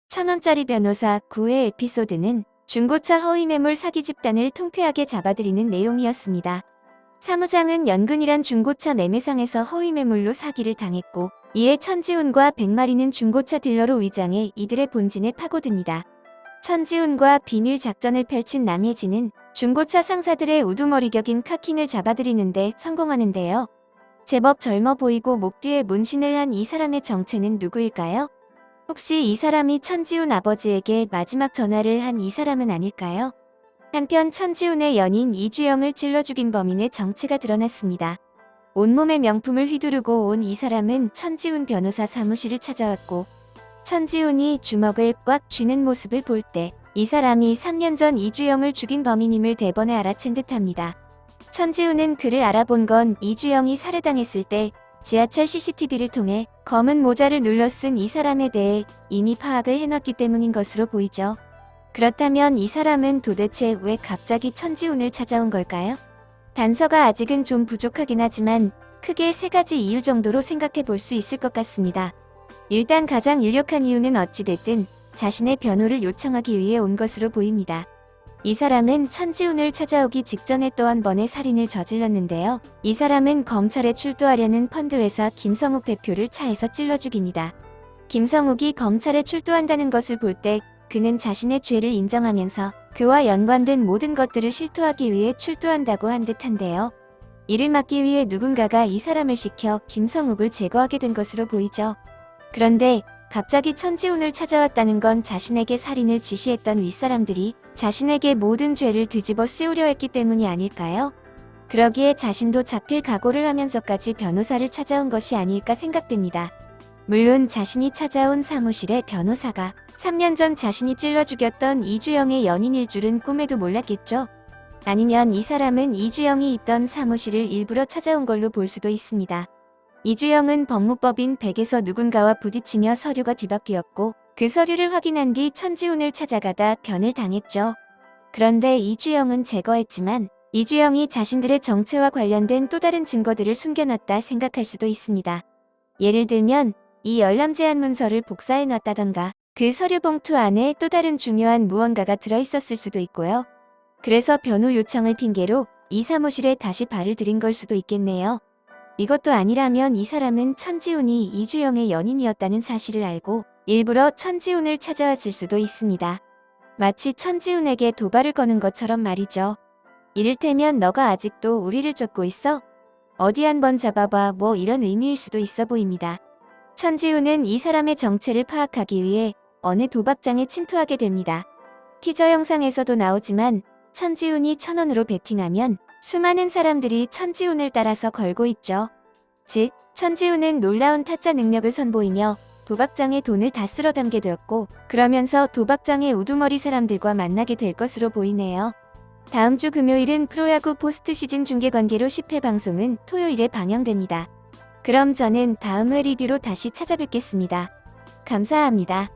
천원짜리 변호사 9회 에피소드는 중고차 허위매물 사기 집단을 통쾌하게 잡아들이는 내용이었습니다. 사무장은 연근이란 중고차 매매상에서 허위매물로 사기를 당했고, 이에 천지훈과 백마리는 중고차 딜러로 위장해 이들의 본진에 파고듭니다. 천지훈과 비밀 작전을 펼친 남예진은 중고차 상사들의 우두머리격인 카킹을 잡아들이는데 성공하는데요. 제법 젊어 보이고 목 뒤에 문신을 한 이 사람의 정체는 누구일까요? 혹시 이 사람이 천지훈 아버지에게 마지막 전화를 한 이 사람은 아닐까요? 한편 천지훈의 연인 이주영을 찔러 죽인 범인의 정체가 드러났습니다. 온몸에 명품을 휘두르고 온 이 사람은 천지훈 변호사 사무실을 찾아왔고, 천지훈이 주먹을 꽉 쥐는 모습을 볼 때 이 사람이 3년 전 이주영을 죽인 범인임을 대번에 알아챈 듯합니다. 천지훈은 그를 알아본 건 이주영이 살해당했을 때 지하철 CCTV를 통해 검은 모자를 눌러 쓴 이 사람에 대해 이미 파악을 해놨기 때문인 것으로 보이죠. 그렇다면 이 사람은 도대체 왜 갑자기 천지훈을 찾아온 걸까요? 단서가 아직은 좀 부족하긴 하지만 크게 3가지 이유 정도로 생각해 볼 수 있을 것 같습니다. 일단 가장 유력한 이유는 어찌됐든 자신의 변호를 요청하기 위해 온 것으로 보입니다. 이 사람은 천지훈을 찾아오기 직전에 또 한 번의 살인을 저질렀는데요. 이 사람은 검찰에 출두하려는 펀드회사 김성욱 대표를 차에서 찔러 죽입니다. 김성욱이 검찰에 출두한다는 것을 볼 때 그는 자신의 죄를 인정하면서 그와 연관된 모든 것들을 실토하기 위해 출두한다고 한 듯한데요. 이를 막기 위해 누군가가 이 사람을 시켜 김성욱을 제거하게 된 것으로 보이죠. 그런데 갑자기 천지훈을 찾아왔다는 건 자신에게 살인을 지시했던 윗사람들이 자신에게 모든 죄를 뒤집어 씌우려 했기 때문이 아닐까요? 그러기에 자신도 잡힐 각오를 하면서까지 변호사를 찾아온 것이 아닐까 생각됩니다. 물론 자신이 찾아온 사무실의 변호사가 3년 전 자신이 찔러 죽였던 이주영의 연인일 줄은 꿈에도 몰랐겠죠. 아니면 이 사람은 이주영이 있던 사무실을 일부러 찾아온 걸로 볼 수도 있습니다. 이주영은 법무법인 100에서 누군가와 부딪히며 서류가 뒤바뀌었고, 그 서류를 확인한 뒤 천지훈을 찾아가다 변을 당했죠. 그런데 이주영은 제거했지만 이주영이 자신들의 정체와 관련된 또 다른 증거들을 숨겨놨다 생각할 수도 있습니다. 예를 들면 이 열람 제한 문서를 복사해놨다던가 그 서류 봉투 안에 또 다른 중요한 무언가가 들어있었을 수도 있고요. 그래서 변호 요청을 핑계로 이 사무실에 다시 발을 들인 걸 수도 있겠네요. 이것도 아니라면 이 사람은 천지훈이 이주영의 연인이었다는 사실을 알고 일부러 천지훈을 찾아왔을 수도 있습니다. 마치 천지훈에게 도발을 거는 것처럼 말이죠. 이를테면 너가 아직도 우리를 쫓고 있어? 어디 한번 잡아봐, 뭐 이런 의미일 수도 있어 보입니다. 천지훈은 이 사람의 정체를 파악하기 위해 어느 도박장에 침투하게 됩니다. 티저 영상에서도 나오지만 천지훈이 1,000원으로 베팅하면 수많은 사람들이 천지훈을 따라서 걸고 있죠. 즉, 천지훈은 놀라운 타짜 능력을 선보이며 도박장에 돈을 다 쓸어 담게 되었고, 그러면서 도박장의 우두머리 사람들과 만나게 될 것으로 보이네요. 다음 주 금요일은 프로야구 포스트 시즌 중계 관계로 10회 방송은 토요일에 방영됩니다. 그럼 저는 다음 회 리뷰로 다시 찾아뵙겠습니다. 감사합니다.